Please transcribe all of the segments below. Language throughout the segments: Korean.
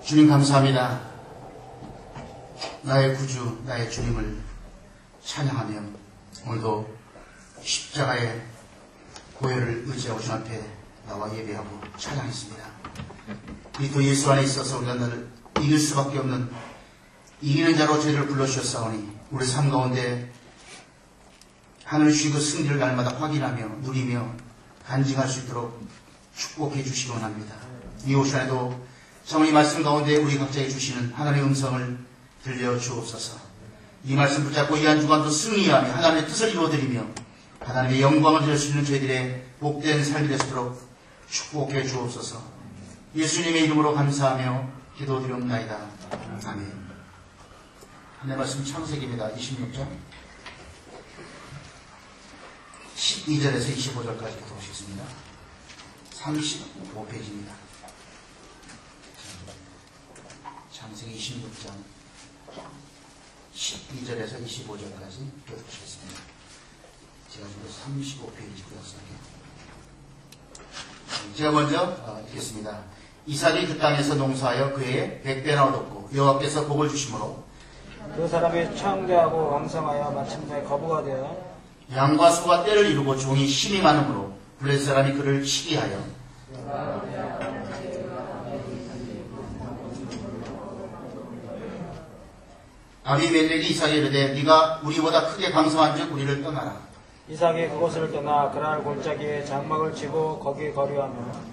주님 감사합니다. 나의 구주, 나의 주님을 찬양하며 오늘도 십자가의 고혈을 의지하고 주 앞에 나와 예배하고 찬양했습니다. 그리스도 예수 안에 있어서 우리가 늘 이길 수밖에 없는 이기는 자로 저희를 불러주셨사오니 우리 삶 가운데 하늘 주신 그 승리를 날마다 확인하며 누리며 간증할 수 있도록 축복해 주시기 원합니다. 이 오시간에도 정말 이 말씀 가운데 우리 각자에게 주시는 하나님의 음성을 들려주옵소서. 이 말씀 붙잡고 이 한 주간도 승리하며 하나님의 뜻을 이루어드리며 하나님의 영광을 드릴 수 있는 저희들의 복된 삶이 되도록 축복해 주옵소서. 예수님의 이름으로 감사하며 기도드리옵나이다. 아멘. 하나님의 말씀 창세기입니다. 26장 12절에서 25절까지 보시겠습니다. 35페이지입니다. 창세기 26장 12절에서 25절까지 보시겠습니다. 제가 지금 35페이지고요. 제가 먼저 읽겠습니다. 이삭이 그 땅에서 농사하여 그의 100배나 얻었고 여호와께서 복을 주심으로 그 사람이 창대하고 왕성하여 마침내 거부가 되어 양과 소가 떼를 이루고 종이 힘이 많으므로 블레셋 사람이 그를 시기하여 아비멜렉이 이삭에게 이르되 네가 우리보다 크게 강성한즉 우리를 떠나라. 이삭이 그곳을 떠나 그날 골짜기에 장막을 치고 거기 거류하며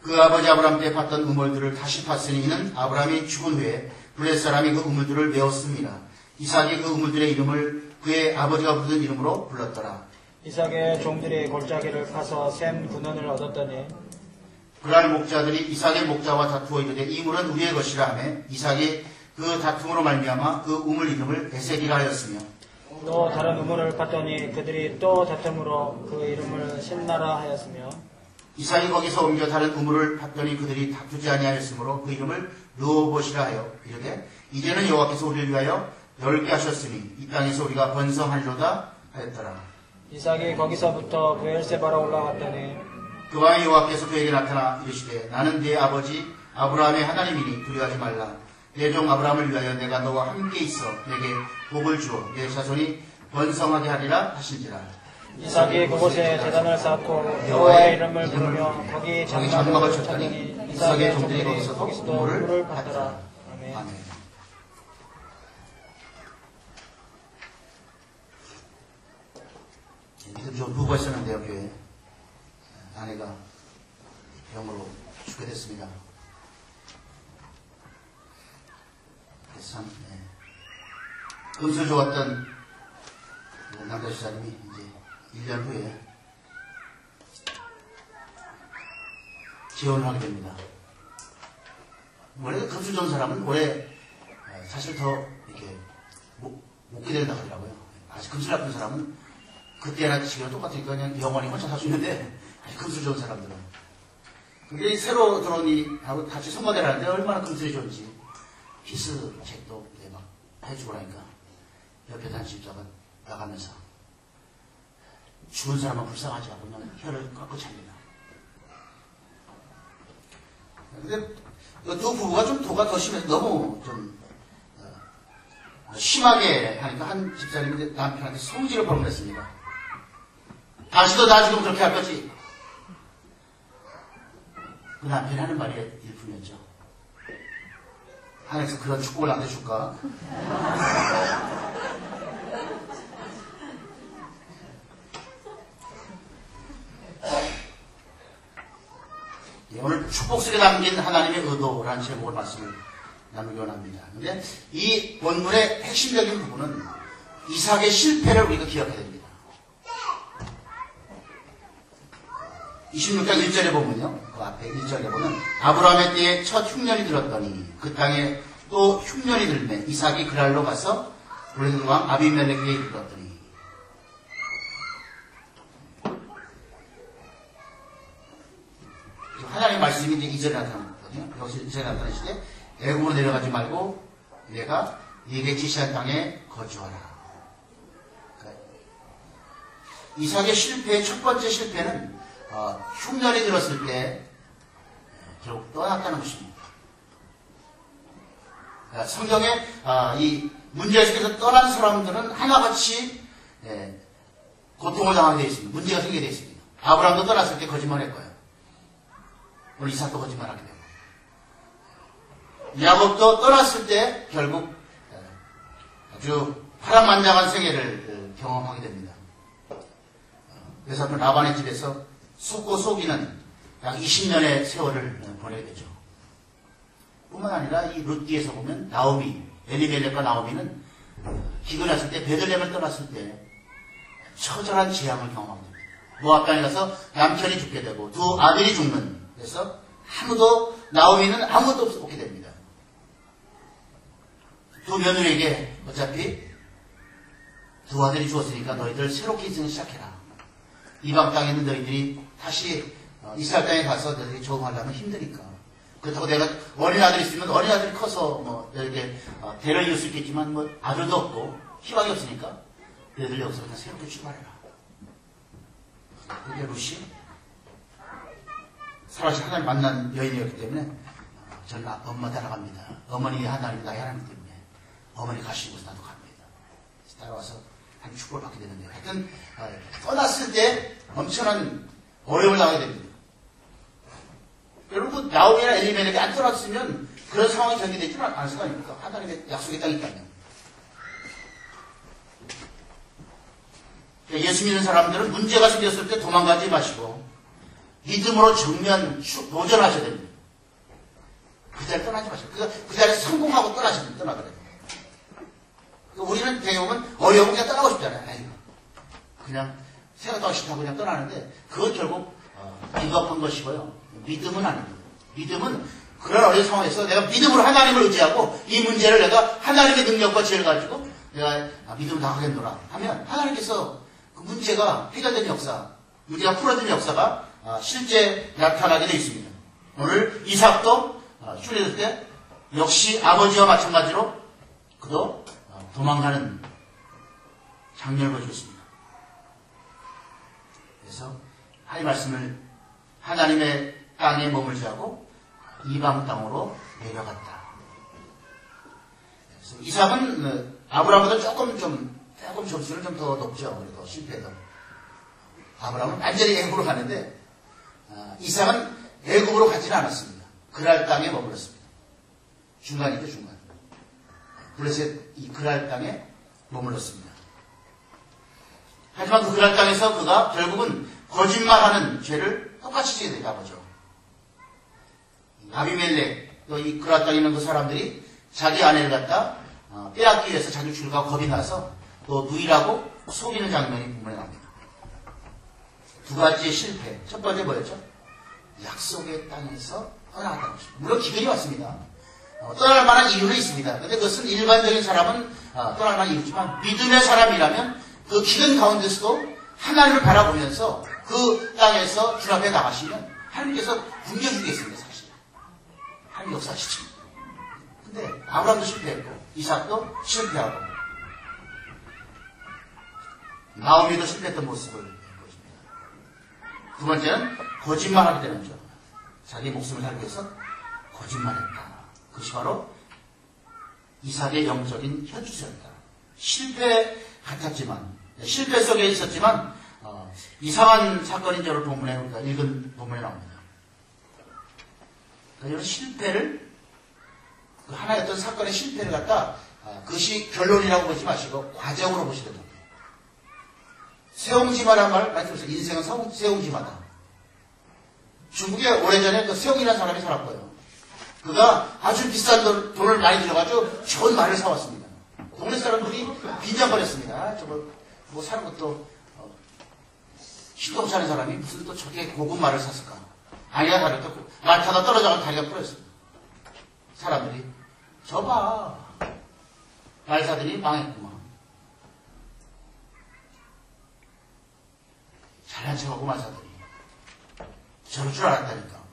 그 아버지 아브라함 때 팠던 우물들을 다시 팠으니 이는 아브라함이 죽은 후에 블레셋 사람이 그 우물들을 메웠습니다. 이삭이 그 우물들의 이름을 그의 아버지가 부르던 이름으로 불렀더라. 이삭의 종들이 골짜기를 파서 샘 9년을 얻었더니 그날 목자들이 이삭의 목자와 다투어 이르되 이 물은 우리의 것이라 하며 이삭이 그 다툼으로 말미암아 그 우물 이름을 에색이라 하였으며 또 다른 우물을 팠더니 그들이 또 다툼으로 그 이름을 신나라 하였으며 이삭이 거기서 옮겨 다른 우물을 팠더니 그들이 다투지 아니하였으므로 그 이름을 르호봇이라 하여 이르되 이제는 여호와께서 우리를 위하여 넓게 하셨으니 이 땅에서 우리가 번성하리로다 하였더라. 이삭이 거기서부터 브엘세바로 올라갔더니 그 밤에 여호와께서 그에게 나타나 이르시되 나는 네 아버지 아브라함의 하나님이니 두려워하지 말라. 내 종 아브라함을 위하여 내가 너와 함께 있어 내게 복을 주어 내 자손이 번성하게 하리라 하신지라. 이삭이 그곳에 제단을 쌓고 여호와의 이름을 부르며 거기 장막을 쳤더니 이삭의 종들이 거기서도 물을 받더라. 아멘. 아멘. 믿음 좋은 부부가 있었는데요, 교회에. 아내가 병으로 죽게 됐습니다. 그래서 참, 금술 좋았던 남자 집사님이 이제 1년 후에 재혼을 하게 됩니다. 원래 금술 좋은 사람은 올해 사실 더 이렇게 못 된다고 하더라고요. 아직 금술 나쁜 사람은 그때나 지금 똑같으니까 그냥 영원히 혼자 살 수 있는데 금술 좋은 사람들은. 근데 새로 들어온 이하고 같이 성가대를 하는데 얼마나 금술이 좋은지 피스 책도 막 해주고 나니까 옆에 단집자가 나가면서 죽은 사람은 불쌍하지 않으면 혀를 꺾고 찹니다. 근데 두 부부가 좀 도가 더 심해서 너무 좀 심하게 하니까 한 집사님이 남편한테 성질을 벌냈습니다. 당신도 나 지금 그렇게 할 거지? 그 남편이 하는 말이 일품이었죠. 하나님께서 그런 축복을 안 해줄까? 오늘 축복 속에 담긴 하나님의 의도라는 제목으로 말씀을 나누기 원합니다. 근데 이 본문의 핵심적인 부분은 이삭의 실패를 우리가 기억해야 됩니다. 26장 1절에 보면요. 그 앞에 1절에 보면 아브라함의 때에 첫 흉년이 들었더니 그 땅에 또 흉년이 들매 이삭이 그랄로 가서 블레셋 왕 아비멜렉에게 이르렀더니 하나님의 말씀이 이제 2절에 나타났거든요. 여기서 2절에 나타나시되 애굽으로 내려가지 말고 내가 네게 지시한 땅에 거주하라. 그러니까 이삭의 실패의 첫 번째 실패는 흉년이 들었을 때 결국 떠났다는 것입니다. 성경에 이 문제 속에서 떠난 사람들은 하나같이 고통을 당하게 되어 있습니다. 문제가 생기게 되어 있습니다. 아브라함도 떠났을 때 거짓말할 거예요. 오늘 이삭도 거짓말하게 되고, 야곱도 떠났을 때 결국 아주 파란만장한 생애를 경험하게 됩니다. 그래서 라반의 집에서 속고 속이는 약 20년의 세월을 보내게 되죠. 뿐만 아니라 이 룻기에서 보면 나오미, 엘리멜렉과 나오미는 기근했을 때 베들레헴을 떠났을 때 처절한 재앙을 경험하게 됩니다. 모압 땅에 가서 남편이 죽게 되고 두 아들이 죽는, 그래서 나오미는 아무것도 없게 됩니다. 두 며느리에게 어차피 두 아들이 죽었으니까 너희들 새롭게 인생을 시작해라. 이방 땅에 있는 너희들이 다시 이스라엘 땅에 가서 너희들이 적응하려면 힘드니까. 그렇다고 내가 어린 아들이 있으면 어린 아들이 커서 너희에게 대를 이을 수 있겠지만 아들도 없고 희망이 없으니까 너희들 여기서 그냥 새롭게 출발해라. 그게 룻이 살아서 하나님 만난 여인이었기 때문에 저는 엄마 따라갑니다. 어머니 하나님이 나의 하나님 때문에 어머니 가시고 나도 갑니다. 따라와서 한 축복을 받게 되는데, 하여튼 떠났을 때 엄청난 어려움을 당하게 됩니다. 여러분, 나오미나 엘리멜렉이 안 떠났으면 그런 상황이 전개되지만 않을 수가 아닙니까? 하나님의 약속의 땅이니까요. 예수 믿는 사람들은 문제가 생겼을 때 도망가지 마시고 믿음으로 정면 도전하셔야 됩니다. 그 자리에 떠나지 마시고 그 자리에서 성공하고 떠나더라고요. 우리는 대부분 어려우면 그냥 떠나고 싶잖아요. 아이고, 그냥 생각도 하기 싫다고 그냥 떠나는데 그건 결국 비겁한 것이고요. 믿음은 아닙니다. 믿음은 그런 어려운 상황에서 내가 믿음으로 하나님을 의지하고 이 문제를 내가 하나님의 능력과 지혜를 가지고 내가 믿음을 나가겠노라 하면 하나님께서 그 문제가 해결되는 역사, 문제가 풀어지는 역사가 실제 나타나게 되어 있습니다. 오늘 이삭도 출애굽 때 역시 아버지와 마찬가지로 그도 도망가는 장면을 보여주겠습니다. 그래서 하나님 말씀을 하나님의 땅에 머물지 않고 이방 땅으로 내려갔다. 그래서 이삭은 아브라함보다 조금 점수는 좀 더 높죠. 그래도 실패도. 아브라함은 완전히 애굽으로 갔는데 이삭은 애굽으로 가지는 않았습니다. 그랄 땅에 머물렀습니다. 중간이죠, 중간. 블레셋 이 그랄 땅에 머물렀습니다. 하지만 그 그랄 땅에서 그가 결국은 거짓말하는 죄를 똑같이 지게 되죠. 아비멜렉, 또 이 그랄 땅에 있는 그 사람들이 자기 아내를 갖다 빼앗기 위해서 자기 줄과 겁이 나서 또 누이라고 속이는 장면이 분명히 나옵니다. 두 가지의 실패. 첫 번째 뭐였죠? 약속의 땅에서 떠나갔다는 것입니다. 물론 기근이 왔습니다. 떠날 만한 이유는 있습니다. 근데 그것은 일반적인 사람은 떠날 만한 이유지만 믿음의 사람이라면 그 기근 가운데서도 하나님을 바라보면서 그 땅에서 주 앞에 나가시면 하나님께서 굶겨주겠습니다. 사실 하나님 역사하시죠. 근데 아브라함도 실패했고 이삭도 실패하고 나오미도 실패했던 모습을 보여줍니다. 두 번째는 거짓말하게 되는 점. 자기 목숨을 살기 위해서 거짓말했다. 그것이 바로 이삭의 영적인 현주소였다. 실패 같았지만, 실패 속에 있었지만 이상한 사건인 줄 본문에 우리가 읽은 본문에 나옵니다. 그러니까 실패를 하나의 어떤 사건의 실패를 갖다 그것이 결론이라고 보지 마시고 과정으로 보시야 됩니다. 세옹지마라는 말 많이 들었어요. 인생은 세옹지마다. 중국에 오래전에 그 세옹이라는 사람이 살았고요. 그가 아주 비싼 돈을 많이 들여가지고 좋은 말을 사왔습니다. 동네 사람들이 빈장거렸습니다. 저거 사는 것도 힘도 없지 않은 사람이 무슨 또 저게 고급 말을 샀을까? 아니야, 다르고 말 타다 떨어져서 다리가 부러졌습니다. 사람들이 저봐 말사들이 망했구만. 잘난 척하고 말사들이 저럴 줄 알았다니까.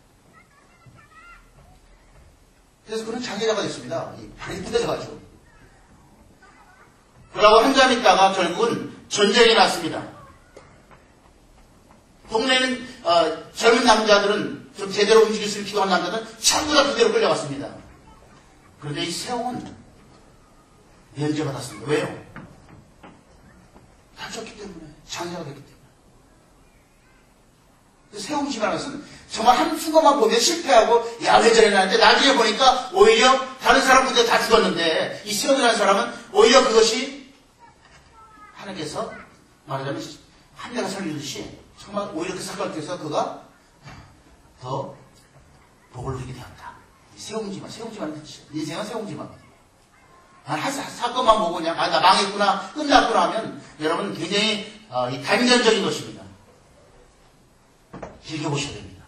그래서 그는 장애자가 됐습니다. 발이 부대져가지고. 그러고 한참 있다가 결국은 전쟁이 났습니다. 동네에는 젊은 남자들은 좀 제대로 움직일 수 있는 기도한 남자들은 전부 다 그대로 끌려갔습니다. 그런데 이 세옹은 면제받았습니다. 왜요? 다쳤기 때문에, 장애가 됐기 때문에. 세옹 집안의 것은 정말 한순간만 보면 실패하고 야회전이 나는데 나중에 보니까 오히려 다른 사람들도 다 죽었는데 이 세옹이라는 사람은 오히려 그것이 하나님께서 말하자면 한 대가 살리듯이 정말 오히려 그 사건을 통해서 그가 더 복을 누리게 되었다. 세옹지만, 세옹지만의 뜻이죠. 인생은 세옹지만. 사건만 보고 그냥, 나 망했구나, 끝났구나 하면 여러분 굉장히 단전적인 것입니다. 길게 보셔야 됩니다.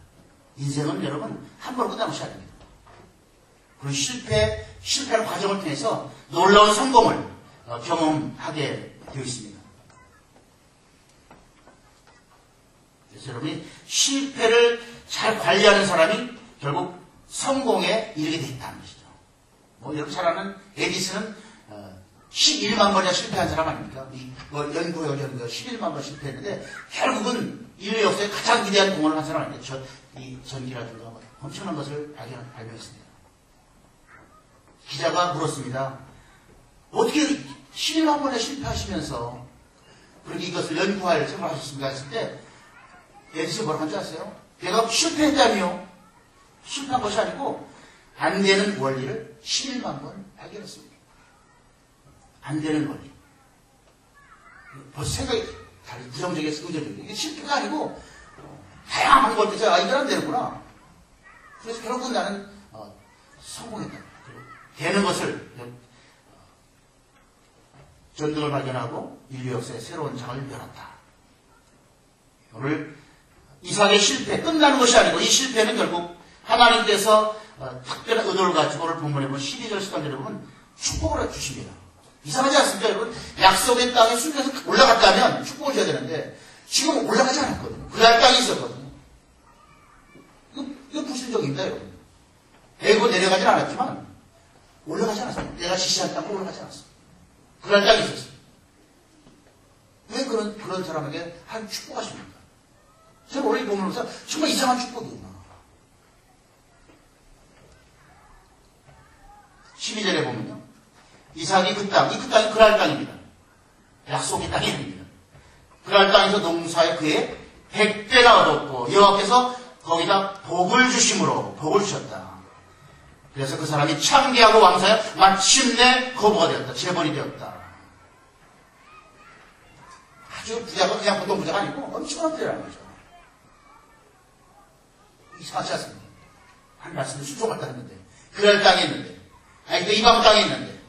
인생은 여러분 한 번 끝나보셔야 됩니다. 그런 실패한 과정을 통해서 놀라운 성공을 경험하게 되어 있습니다. 그래서 여러분이 실패를 잘 관리하는 사람이 결국 성공에 이르게 되어 있다는 것이죠. 여러분 잘 아는 에디슨은 11만 번이나 실패한 사람 아닙니까? 연구해가지고 11만 번 실패했는데 결국은 인류 역사에 가장 위대한 공헌을 한 사람 아닙니까? 이 전기라든가 엄청난 것을 발명했습니다. 기자가 물었습니다. 어떻게 11만 번에 실패하시면서 그렇게 이것을 연구할 생각을 하셨습니까? 했을 때 에디슨 뭐라고 한지 아세요? 내가 실패했다니요. 실패한 것이 아니고 안 되는 원리를 11만 번 발견했습니다. 안 되는 원리. 벌써 생각이 다른 부정적이어서 긍정적이에요. 이게 실패가 아니고 다양한 방법을 통해서 이건 안 되는구나. 그래서 결국은 나는 성공했다. 되는 것을 전등을 발견하고 인류 역사의 새로운 장을 열었다. 오늘 이삭의 실패 끝나는 것이 아니고 이 실패는 결국 하나님께서 특별한 의도를 가지고 오늘 본문에 보면 12절 13절에 보면 축복을 주십니다. 이상하지 않습니까, 여러분? 약속의 땅에 순교해서 올라갔다면 축복을 줘야 되는데 지금 올라가지 않았거든요. 그날 땅이 있었거든요. 이거 불신적입니다, 여러분. 대고 내려가진 않았지만 올라가지 않았어요. 내가 지시한 땅으로 올라가지 않았어요. 그날 땅이 있었어요. 왜 그런 사람에게 한 축복하십니까? 제가 오늘 이 본문에서 정말 이상한 축복이구나. 12절에 보면요. 이삭이 그 땅이 그랄 땅입니다. 약속의 땅이 아닙니다. 그랄 땅에서 농사에 그의 100배가 얻었고 여호와께서 거기다 복을 주심으로 복을 주셨다. 그래서 그 사람이 창대하고 왕사여 마침내 거부가 되었다. 재벌이 되었다. 아주 부자가 그냥 보통 부자가 아니고 엄청난 부자라는 거죠. 이상하지 않습니다. 한 말씀을 순종했다 했는데 그랄 땅에 있는데 아니 그 이방 땅에 있는데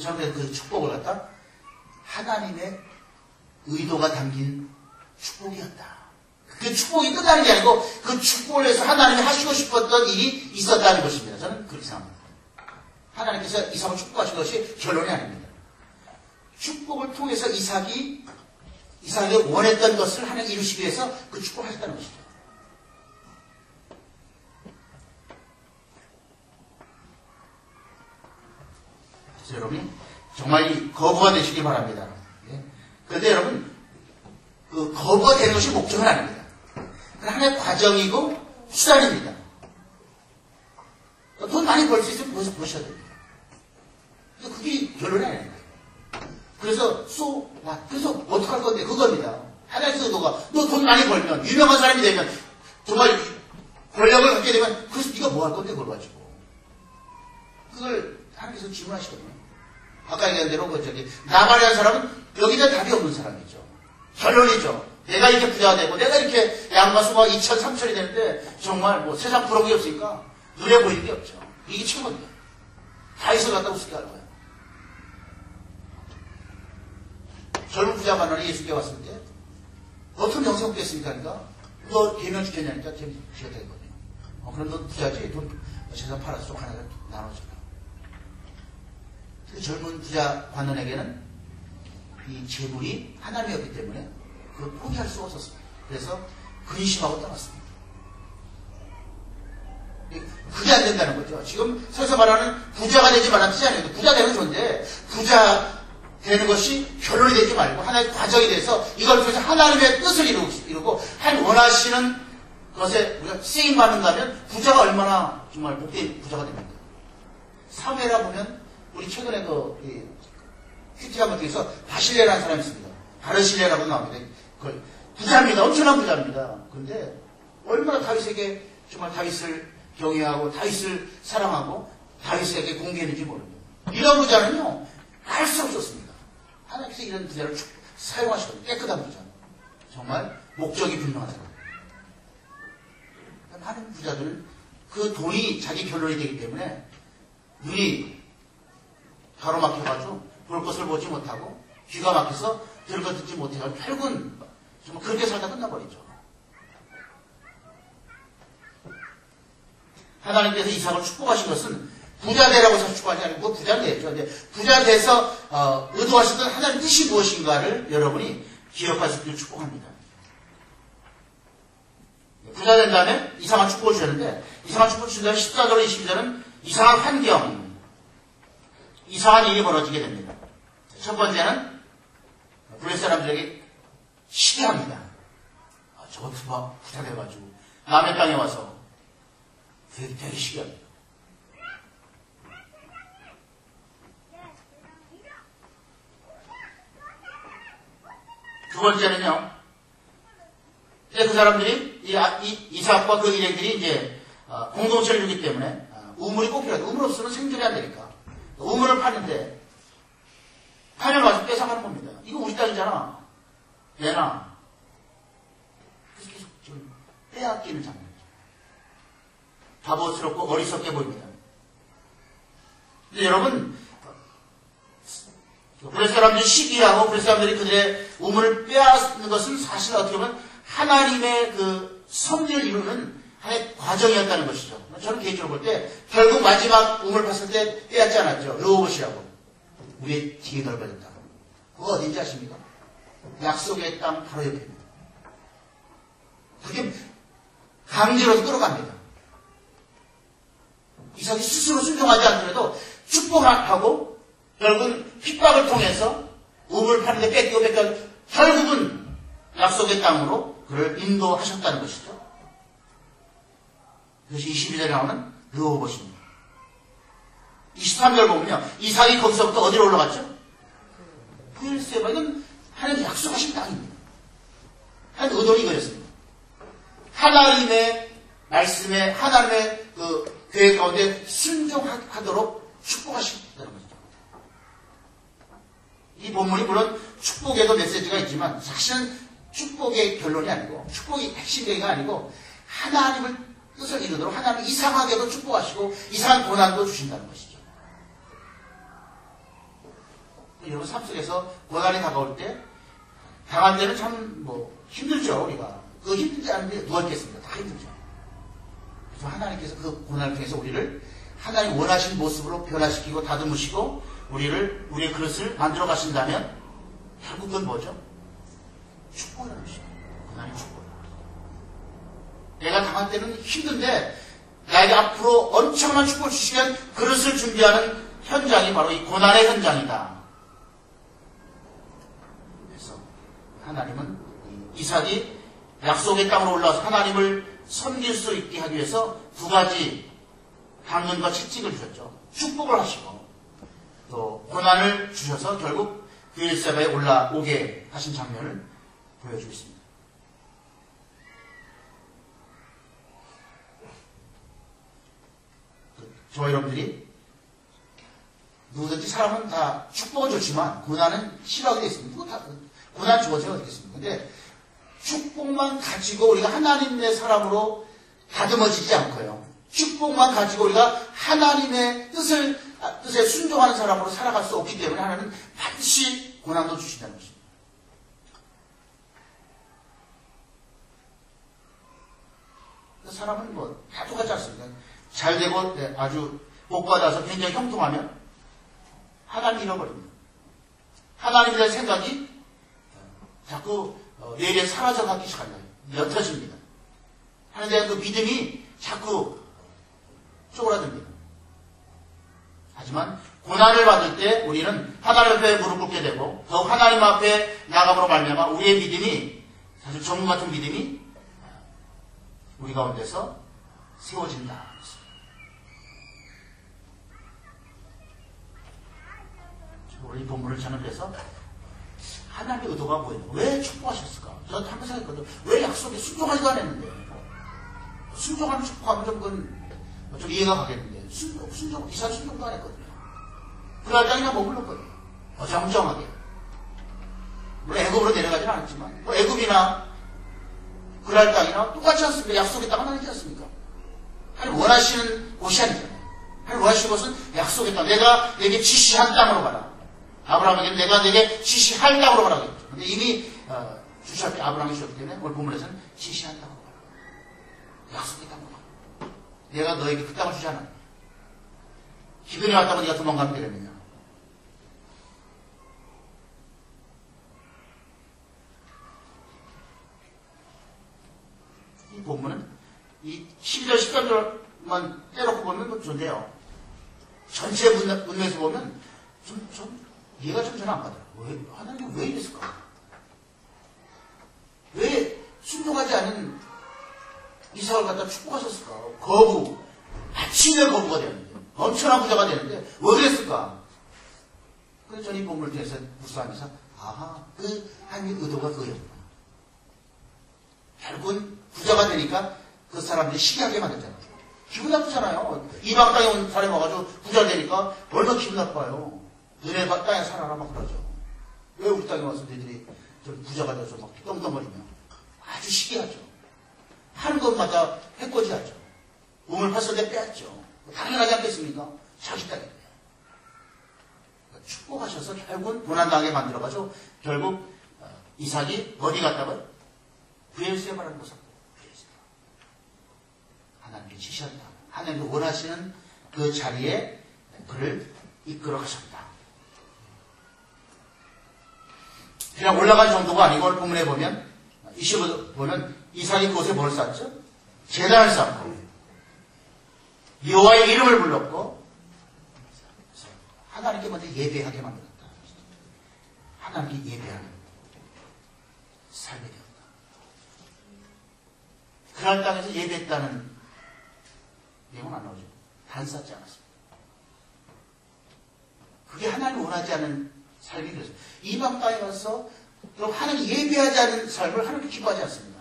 저는 그 축복을 갖다 하나님의 의도가 담긴 축복이었다. 그 축복이 끝나는 게 아니고 그 축복을 위해서 하나님이 하시고 싶었던 일이 있었다는 것입니다. 저는 그렇게 생각합니다. 하나님께서 이삭을 축복하신 것이 결론이 아닙니다. 축복을 통해서 이삭이 원했던 것을 하나님 이루시기 위해서 그 축복을 하셨다는 것이죠. 여러분이 정말 이 거부가 되시기 바랍니다. 그런데 여러분, 그 거부가 되는 것이 목적은 아닙니다. 하나의 과정이고 수단입니다. 돈 많이 벌 수 있으면 벌써 버셔야 됩니다. 그게 결론이 아닙니다. 그래서 그래서 어떡할 건데 그겁니다. 하나의 의도가 너 돈 많이 벌면 유명한 사람이 되면 정말 권력을 갖게 되면 그래서 네가 뭐 할 건데 그걸 가지고 그걸 하나님께서 질문하시거든요. 아까 얘기한 대로 나발이라는 사람은 여기다 답이 없는 사람이죠. 결론이죠. 내가 이렇게 부자가 되고 내가 이렇게 양과 수가 2천, 3천이 되는데 정말 뭐 세상 부러움이 없으니까 눈에 보이는 게 없죠. 이게 최고인데 다 있어갔다 우습게 할 거예요. 젊은 부자 만나니 예수께 왔을 때 어떤 영생 없겠습니까? 그러니까 너 대면 주겠냐니까 대면 주겠다 했거든요. 그럼 너 부자지? 돈 재산 팔아서 좀 하나를 나눠줘라. 젊은 부자 관원에게는 이 재물이 하나님이었기 때문에 그걸 포기할 수가 없었습니다. 그래서 근심하고 떠났습니다. 그게 안 된다는 거죠. 지금 서서 말하는 부자가 되지 말라는 뜻이 아니에요. 부자 되는 좋은데 부자 되는 것이 결론이 되지 말고 하나의 과정이 돼서 이걸 통해서 하나님의 뜻을 이루고 한 원하시는 것에 우리가 쓰임 받는다면 부자가 얼마나 정말 복된 부자가 됩니까? 사회라 보면 우리 최근에 큐티한 것 중에서 바실레라는 사람이 있습니다. 바르실레라고 나옵니다. 부자입니다. 엄청난 부자입니다. 그런데 얼마나 다윗에게 정말 다윗을 경외하고 다윗을 사랑하고 다윗에게 공개했는지 모릅니다. 이런 부자는요 알 수 없었습니다. 하나님께서 이런 부자를 사용하시거든요. 깨끗한 부자. 정말 목적이 분명한 사람. 많은 부자들은 그 돈이 자기 결론이 되기 때문에 눈이 가로막혀가지고 볼 것을 보지 못하고 귀가 막혀서 들을 것 듣지 못해가지고 결국은 정말 그렇게 살다 끝나버리죠. 하나님께서 이삭을 축복하신 것은 부자 되라고 해서 축복하지 않고 부자 되죠. 근데 부자 돼서 의도하시던 하나님 뜻이 무엇인가를 여러분이 기억할 수 있도록 축복합니다. 부자 된 다음에 이상한 축복을 주셨는데 이상한 축복을 주신 다음에 14절로 22절은 이상한 환경, 이상한 일이 벌어지게 됩니다. 첫 번째는 블레셋 사람들에게 시기합니다. 저것도 막 부자 돼가지고 남의 땅에 와서 되게 시기합니다. 두 번째는요, 이제 그 사람들이, 이삭과 그 일행들이 이제, 공동체를 주기 때문에, 우물이 꼭 필요하다. 우물 없으면 생존이 안 되니까. 우물을 파는데, 파면 와서 뺏어가는 겁니다. 이거 우리 땅이잖아. 내놔. 그래서 계속 좀 빼앗기는 장면이죠. 바보스럽고 어리석게 보입니다. 근데 여러분, 블레셋 사람들이 시기하고 블레셋 사람들이 그들의 우물을 빼앗는 것은 사실 어떻게 보면 하나님의 그 섭리를 이루는 하나의 과정이었다는 것이죠. 저는 개인적으로 볼 때 결국 마지막 우물을 팠을 때 빼앗지 않았죠. 르호봇이라고. 우리의 뒤에 넓어졌다. 그거 어딘지 아십니까? 약속의 땅 바로 옆입니다. 그게 강제로서 끌어갑니다. 이삭이 스스로 순종하지 않더라도 축복하고 결국은 핍박을 통해서 우물을 파는데 뺏기고 결국은 약속의 땅으로 그를 인도하셨다는 것이죠. 그것이 22절에 나오는 르호봇입니다. 23절 보면요. 이삭이 거기서부터 어디로 올라갔죠? 부엘세바. 이건 하나님이 약속하신 땅입니다. 하나님 의도는 이거였습니다. 하나님의 말씀에 하나님의 그 계획 가운데 순종하도록 축복하신다는 거죠. 이 본문이 물론 축복에도 메시지가 있지만 사실은 축복의 결론이 아니고 축복이 핵심계가 아니고 하나님을 뜻을 이루도록 하나님을 이상하게도 축복하시고 이상한 고난도 주신다는 것이죠. 여러분 삶 속에서 고난이 다가올 때 당할 때는 참 힘들죠. 우리가 그 힘들지 않은데 누가 있겠습니까? 다 힘들죠. 그래서 하나님께서 그 고난을 통해서 우리를 하나님 원하신 모습으로 변화시키고 다듬으시고 우리의 그릇을 만들어 가신다면 결국은 뭐죠? 축복이라는 것이죠. 고난이 축복. 내가 당할 때는 힘든데 나에게 앞으로 엄청난 축복을 주시면 그릇을 준비하는 현장이 바로 이 고난의 현장이다. 그래서 하나님은 이삭이 약속의 땅으로 올라와서 하나님을 섬길 수 있게 하기 위해서 두 가지 당근과 채찍을 주셨죠. 축복을 하시고 또 고난을 주셔서 결국 부엘세바에 올라오게 하신 장면을 보여주고 있습니다. 저와 여러분들이 누구든지 사람은 다 축복은 좋지만 고난은 싫어하게 되어 있습니다. 고난 주어져야 되겠습니다. 근데 축복만 가지고 우리가 하나님의 사람으로 다듬어지지 않고요. 축복만 가지고 우리가 하나님의 뜻에 순종하는 사람으로 살아갈 수 없기 때문에 하나님은 반드시 고난도 주신다는 것입니다. 사람은 다 똑같지 않습니다. 잘 되고 아주 복받아서 굉장히 형통하면 하나님 잃어버립니다. 하나님에 대한 생각이 자꾸 내일에 사라져가기 시작합니다. 옅어집니다. 하나님에 대한 그 믿음이 자꾸 쪼그라듭니다. 하지만 고난을 받을 때 우리는 하나님 앞에 무릎 꿇게 되고 더욱 하나님 앞에 나감으로 말미암아 우리의 믿음이 사실 전문 같은 믿음이 우리 가운데서 세워진다. 오늘 이 본문을 저는 그래서 하나님의 의도가 뭐예요? 왜 축복하셨을까? 저는 한번 생각했거든요. 왜 약속에 순종하지도 않았는데 순종하는 축복하면 좀 이해가 가겠는데 이상 순종도 안 했거든요. 그날 땅이나 머물렀거든요. 어정쩡하게. 물론 애굽으로 내려가지는 않았지만 애굽이나 그날 땅이나 똑같지 않습니까? 약속의 땅은 아니지 않습니까? 하나님 원하시는 곳이 아니잖아요. 하나님 원하시는 곳은 약속의 땅. 내가 내게 지시한 땅으로 가라. 아브라함에게는 내가 내게 지시할 땅으로 가라고 했죠. 근데 이미 주셨기 아브라함이 주셨기 때문에 오늘 본문에서는 지시한 땅으로 가라. 약속의 땅으로 가라. 내가 너에게 그 땅을 주지 않았냐. 기근이 왔다고 네가 도망가면 되겠느냐. 이 본문은 이 11절 13절만 떼놓고 보면 좋은데요. 전체 문맥에서 보면 좀 이해가 좀 잘 안 가더라고요. 하나님이 왜 이랬을까? 왜 순종하지 않은 이삭을 갖다 축복하셨을까? 거부, 아침에 거부가 되는데, 엄청난 부자가 되는데 왜 그랬을까? 그래서 저는 이 본문을 통해서 묵상하면서 그 하나님의 의도가 그거였구나. 결국은 부자가 되니까 그 사람들이 시기하게 만들잖아요. 기분 나쁘잖아요. 이방 땅에 온 사람이 와가지고 부자 되니까 얼마나 기분 나빠요. 너네 땅에 살아라 막 그러죠. 왜 우리 땅에 와서 너희들이 부자가 돼서 막 떵떵거리며 아주 시기하죠. 하는 것마다 해코지하죠. 우물 팠을 때 빼앗죠. 당연하지 않겠습니까? 자기 땅인데. 축복하셔서 결국은 고난당하게 만들어가지고 결국 이삭이 어디 갔다고요? 브엘세바라는 곳을 하나님께 지시한다. 하나님이 원하시는 그 자리에 그를 이끌어 가셨다. 그냥 올라간 정도가 아니고 오늘 본문에 보면 25번은 이삭이 그곳에 뭘 쌓죠? 제단을 쌓고 여호와의 이름을 불렀고 하나님께 먼저 예배하게 만들었다. 하나님께 예배하는 삶이 되었다. 그날 땅에서 예배했다는 내용은 안 나오죠. 단 쌓지 않았습니다. 그게 하나님 원하지 않은 삶이 그래서 이방 땅에 가서 하나님 예배하지 않은 삶을 하나님 기뻐하지 않습니다.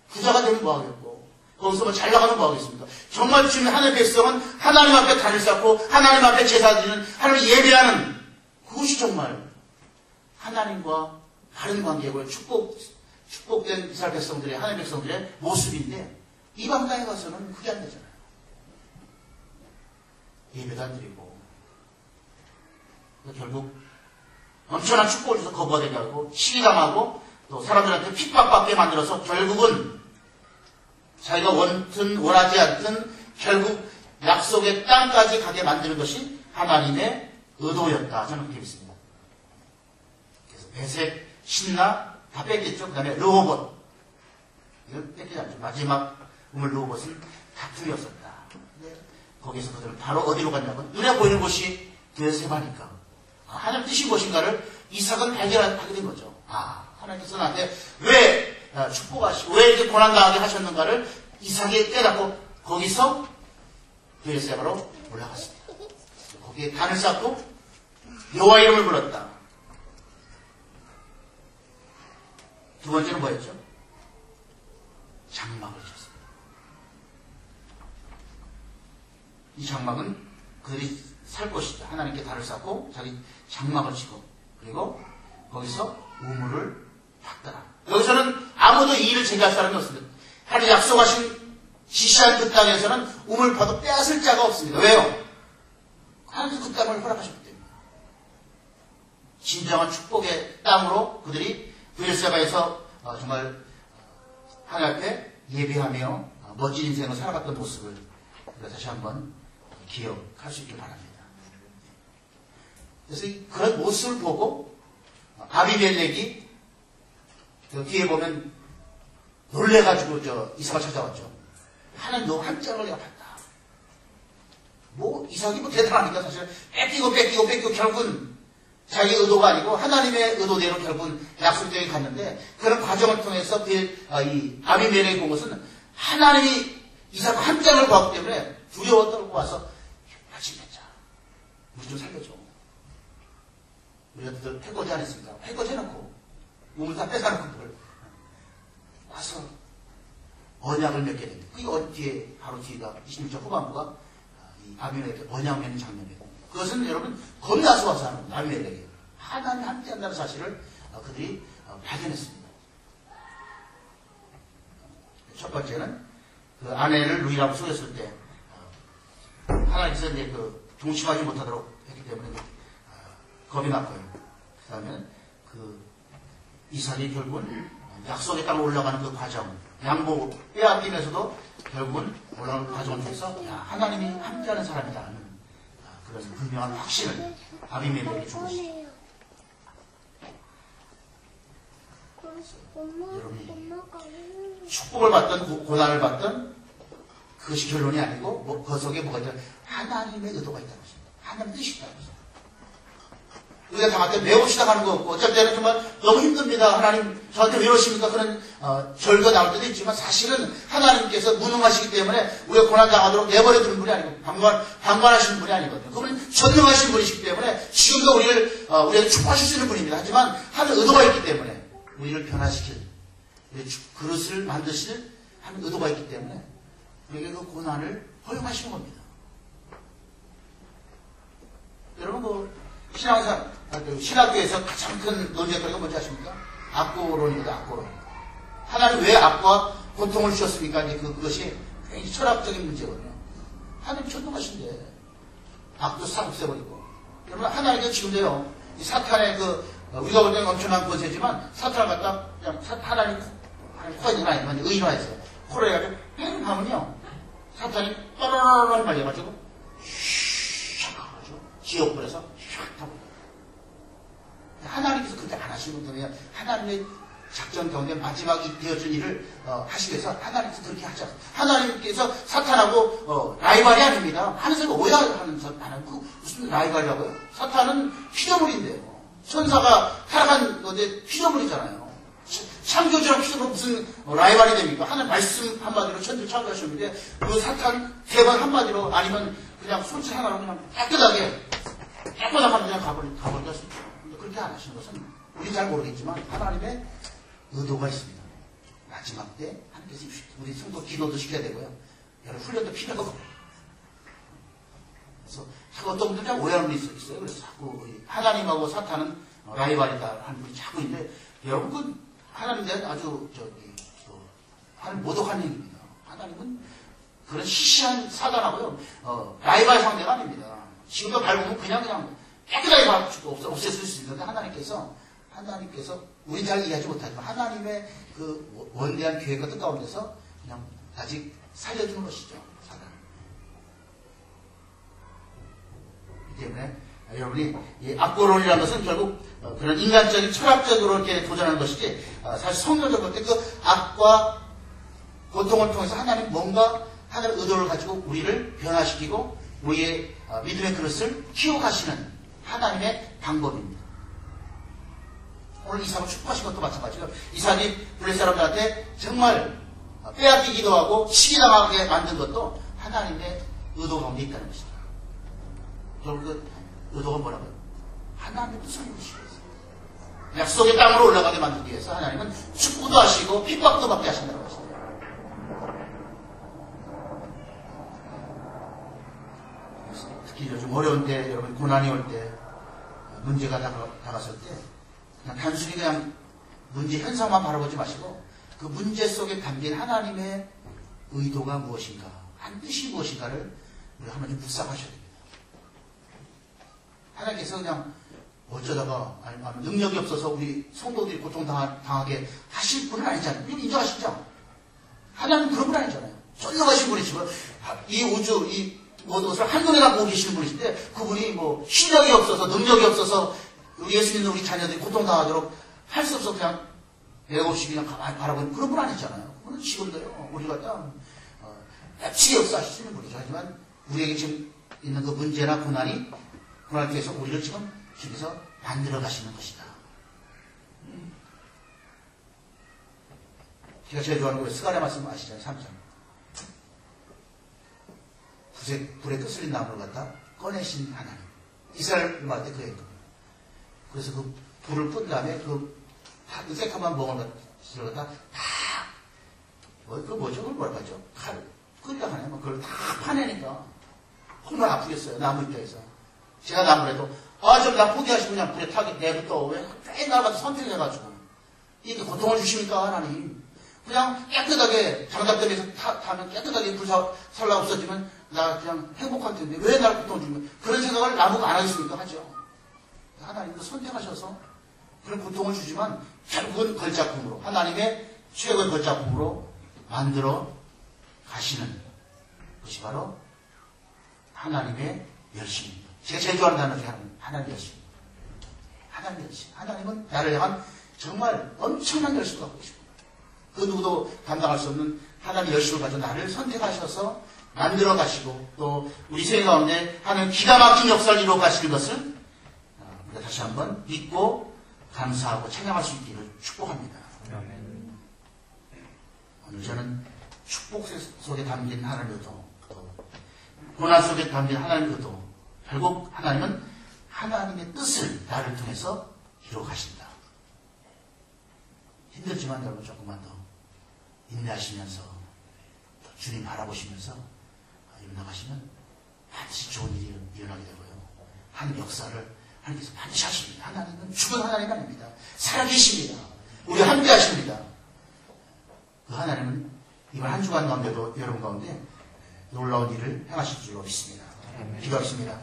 부자가 되면 뭐하겠고 거기서 뭐 잘 나가면 뭐하겠습니까? 정말 주님 하나님의 백성은 하나님 앞에 단을 쌓고 하나님 앞에 제사 드리는 하나님 예배하는 그것이 정말 하나님과 바른 관계고 축복된 이스라엘 백성들의 하나님 백성들의 모습인데 이방 땅에 가서는 그게 안 되잖아요. 예배도 안 드리고 결국 엄청난 축복을 줘서 거부가 되게 하고 시기당하고 또 사람들한테 핍박받게 만들어서 결국은 자기가 원하지 않든 결국 약속의 땅까지 가게 만드는 것이 하나님의 의도였다. 저는 그렇게 믿습니다. 그래서 베셋, 신나 다 뺏겼죠. 그 다음에 르호봇 이건 뺏기지 않죠. 마지막 우물 르호봇은 다툼이었었다. 거기서 그들은 바로 어디로 갔냐면 눈에 보이는 곳이 브엘세바니까 하나님 뜻인 것인가를 이삭은 발견하게 된 거죠. 하나님께서 나한테 왜 축복하시고 왜 이렇게 고난당하게 하셨는가를 이삭이 깨닫고 거기서 브엘세바로 올라갔습니다. 거기에 단을 쌓고 여호와 이름을 불렀다. 두 번째는 뭐였죠? 장막을 쳤습니다. 이 장막은 그들이 살 것이다. 하나님께 단을 쌓고 자기 장막을 치고 그리고 거기서 우물을 팠더라. 여기서는 아무도 이 일을 제기할 사람이 없습니다. 하나님 약속하신 지시한 그 땅에서는 우물 파도 빼앗을 자가 없습니다. 왜요? 하나님께서 그 땅을 허락하셨기 때문에. 진정한 축복의 땅으로 그들이 브엘세바에서 정말 하나님 앞에 예배하며 멋진 인생을 살아갔던 모습을 다시 한번 기억할 수 있길 바랍니다. 그래서 그런 모습을 보고 아비멜렉이 뒤에 보면 놀래가지고 이삭을 찾아왔죠. 하나님 너 한 짝을 내가 봤다. 이삭이 대단하니까 사실 뺏기고 결국은 자기 의도가 아니고 하나님의 의도대로 결국은 약속되게 갔는데 그런 과정을 통해서 이 아비멜렉이 본 것은 하나님이 이삭과 함장을 구하기 때문에 두려워 떨고 와서 같이 맺자. 우리 좀 살려줘. 우리가 해코지 안 했습니까? 해코지 해놓고 몸을 다 뺏어놓고 그걸 와서 언약을 맺게 됩니다. 그게 뒤에 바로 뒤가 26절 후반부가 이 아비멜렉의 언약 맺는 장면이에요. 그것은 여러분 겁나서 와서 하는 거예요. 아비멜렉이 하나님 함께한다는 사실을 그들이 발견했습니다. 첫 번째는 그 아내를 루이라고 속였을 때 하나님께서 이제 그 동심하지 못하도록 했기 때문에 겁이 났고요. 그 다음에 그 이삭이 결국은 약속의 땅으로 올라가는 그 과정, 양보 빼앗기면서도 결국은 올라가는 과정을 통해서 하나님이 함께하는 사람이다 하는 그런 분명한 확신을 아비멜렉에게 준 것이죠. 여러분이 축복을 받던 고난을 받던 그것이 결론이 아니고 그 속에 뭐가 있다? 하나님의 의도가 있다는 것입니다. 하나님의 뜻이 있다는 것입니다. 우리가 당할 때 배웁시다 하는 거 없고 어쩔 때는 정말 너무 힘듭니다. 하나님 저한테 왜 이러십니까? 그런 절거 나올 때도 있지만 사실은 하나님께서 무능하시기 때문에 우리가 고난당하도록 내버려두는 분이 아니고 방관하시는 분이 아니거든요. 그분은 전능하신 분이시기 때문에 지금도 우리에게 축복하실 수 있는 분입니다. 하지만 하는 의도가 있기 때문에 우리를 변화시킬 그릇을 만드실 하는 의도가 있기 때문에 우리에게 그 고난을 허용하시는 겁니다. 여러분 신학교에서 가장 큰 논쟁거리가 뭔지 아십니까? 악고론입니다. 악고론. 하나님 왜 악과 고통을 주셨습니까? 이제 그것이 굉장히 철학적인 문제거든요. 하나님 전능하신데 악도 싹 없애버리고. 여러분 하나님은 지금도요. 이 사탄의 우리가 볼 때는 엄청난 권세지만 사탄을 갖다 그냥 하나님 코에 넣은 아니면 의인화해서 코를 해가지고 뺑 하면요. 사탄이 떠르르르 말려가지고 슉 하고 지옥불에서 슉 하고 하나님께서 그렇게 안 하시는 분이에요. 하나님의 작전 가운데 마지막이 되어진 일을 하시기 위해서 하나님께서 그렇게 하지 않습니다. 하나님께서 사탄하고 라이벌이 아닙니다. 하늘에서 오해하는 사탄은 무슨 라이벌이라고요? 사탄은 피조물인데요. 천사가 타락한 건데 피조물이잖아요. 창조주랑 피조물 무슨 라이벌이 됩니까? 하나님 말씀 한마디로 천지를 창조하셨는데 그 사탄 대박 한마디로 아니면 그냥 손짓 하나로 그냥 깨끗하게 그냥 가버리겠습니다. 그렇게 안 하시는 것은 우리 잘 모르겠지만 하나님의 의도가 있습니다. 마지막 때 하나님께서 우리 성도 기도도 시켜야 되고요. 여러 훈련도 필요하고 그래서 어떤 분들이 그냥 오해하는 분이 있어요. 그래서 자꾸 하나님하고 사탄은 라이벌이다 하는 분이 자꾸 있는데 여러분 그 하나님 대한 아주 하나님 모독한 얘기입니다. 하나님은 그런 시시한 사단하고요 라이벌 상대가 아닙니다. 지금도 밟으면 그냥 깨끗하게 없앨 수 있는데 하나님께서 우리 잘 이해하지 못하지만 하나님의 그 원대한 계획과 뜻 가운데서 그냥 아직 살려주는 것이죠. 사단. 이 때문에 여러분이 이 악고론이라는 것은 결국 그런 인간적인 철학적으로 이렇게 도전하는 것이지 사실 성경적으로 볼 때 그 악과 고통을 통해서 하나님 뭔가 하나님의 의도를 가지고 우리를 변화시키고 우리의 믿음의 그릇을 키워가시는 하나님의 방법입니다. 오늘 이삭을 축복하신 것도 마찬가지고요. 이삭이 블레 사람들한테 정말 빼앗기기도 하고 시기당하게 만든 것도 하나님의 의도 가운데 있다는 것입니다. 여러분 그 의도가 뭐라고요? 하나님의 뜻을 이루시기 위해서 약속의 땅으로 올라가게 만들기 위해서 하나님은 축복도 하시고 핍박도 받게 하신다는 것입니다. 특히 요즘 어려운 때 여러분 고난이 올 때 문제가 다가설 때 그냥 단순히 그냥 문제 현상만 바라보지 마시고 그 문제 속에 담긴 하나님의 의도가 무엇인가 한 뜻이 무엇인가를 우리가 한번 좀 묵상하셔야 됩니다. 하나님께서 그냥 어쩌다가 아니면 능력이 없어서 우리 성도들이 고통당하게 하실 분은 아니잖아요. 이건 인정하시죠? 하나님은 그런 분 아니잖아요. 전능하신 분이시고 이 우주 이 모든 것을 한눈에 갖고 계시는 분이신데 그분이 뭐 실력이 없어서 능력이 없어서 우리 예수 믿는 우리 자녀들이 고통당하도록 할 수 없어 그냥 내가 없이 그냥 가만히 바라보는 그런 분 아니잖아요. 그분은 지금도요. 우리가 딱 납치게 역사하실 수 있는 분이죠. 하지만 우리에게 지금 있는 그 문제나 고난을 통해서 우리를 지금 주께서 만들어 가시는 것이다. 제가 제일 좋아하는 거 스가랴 말씀 아시잖아요. 3장. 불에 끄슬린 나무를 갖다 꺼내신 하나님. 이스라엘 말 때 그랬거든요. 그래서 그 불을 끈 다음에 그 새카만 멍을 갖다 다, 그 뭐죠? 그걸 뭐라 하죠? 칼, 끈다 하네. 그걸 다 파내니까. 정말 아프겠어요. 나무 입장에서. 제가 나무래도, 좀 나 포기하시고 그냥 불에 타게 내부터 왜 맨날 가서 선택해가지고. 이렇게 고통을 주십니까, 하나님? 그냥 깨끗하게 장작대에서 타면 깨끗하게 불살라 없어지면 나 그냥 행복할 텐데 왜 날 고통을 주면 그런 생각을 나무가 안 하겠습니까? 하죠. 하나님도 선택하셔서 그런 고통을 주지만 결국은 걸작품으로 하나님의 최고의 걸작품으로 만들어 가시는 것이 바로 하나님의 열심입니다. 제가 제일 좋아하는 단어가 하나님의 열심입니다. 하나님의 열심. 하나님은 나를 향한 정말 엄청난 열심을 갖고 계십니다. 그 누구도 감당할 수 없는 하나님의 열심을 가지고 나를 선택하셔서 만들어 가시고 또 우리 세계 가운데 하나님 기가 막힌 역사를 이루어 가시는 것을 우리가 다시 한번 믿고 감사하고 찬양할 수 있기를 축복합니다. 아멘. 오늘 저는 축복 속에 담긴 하나님의 의도, 고난 속에 담긴 하나님의 의도, 결국 하나님은 하나님의 뜻을 나를 통해서 이루어 가신다. 힘들지만 여러분 조금만 더 인내하시면서 또 주님 바라보시면서 나가시면 반드시 좋은 일이 일어나게 되고요. 하나님 역사를 하나님께서 반드시 하십니다. 하나님은 죽은 하나님 아닙니다. 살아계십니다. 우리 함께 하십니다. 그 하나님은 이번 한 주간 가운데도 여러분 가운데 놀라운 일을 행하실 줄로 믿습니다. 기도하겠습니다.